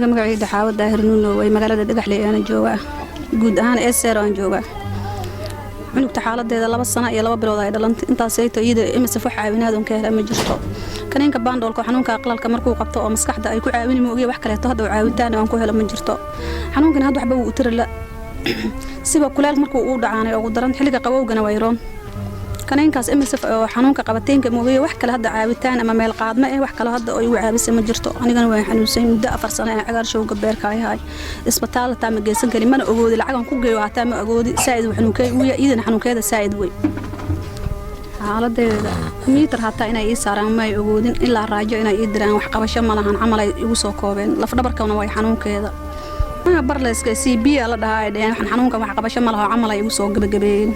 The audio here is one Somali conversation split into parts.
aniga magacayda xaawad daahir nuuno way magaalada dhagaxley aan joogaa guud ahaan eeseer aan joogaa cunugta xaaladeeda 2 sano iyo 2 bilood ay dhalantay intaas ay tayada imise wax caawinaad oo ka hela ma jirto kaneenka baandoolka xanuunka aqlalka markuu qabto oo maskaxda ay ku caawin moogiye wax kale hadda caawitaan aan ku helo ma jirto xanuunkan hadda waxba uu tirla siba kuleel markuu uu dhacaanay ugu daran xilliga qabowgana way roon kaneenkaas imise oo xanuunka qabateenka moogiye wax kale hadda caawitaan ama meel qaadma wax kale hadda oo igu caabisay ma jirto anigana waan xanuunsan muddo 4 sano aan cagaar showga beerka yahay isbitaalka ma geysan kari mana ogoodi lacag aan ku geeyo hataa ma ogoodi saaid xanuunkay uu yahay xanuunkeeda saaid way xaaladeeda mitir hataa inay ii saaraan ma ay ogoodin ilaa raajo inay ii diraan wax qabasho ma lahan camal ay igu soo koobeen laf dhabarkana way xanuunkeeda barleeska CB la dhahay waxaan xanuunka wax qabasho ma laha camal ay igu soo gabagabeeyeen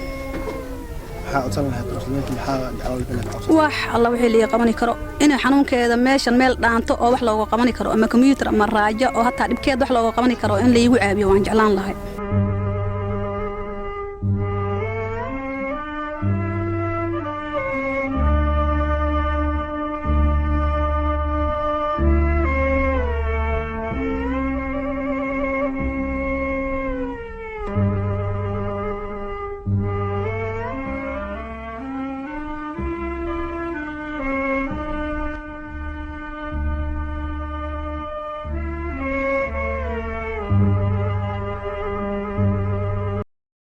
wax alla wixii la qaban karo in xanuunkeeda meeshan meel dhaanto oo wax looga qaban karo ama computer ama raajo oo hataa dhibkeed wax looga qaban karo in la igu caabiyo waan jeclaan lahay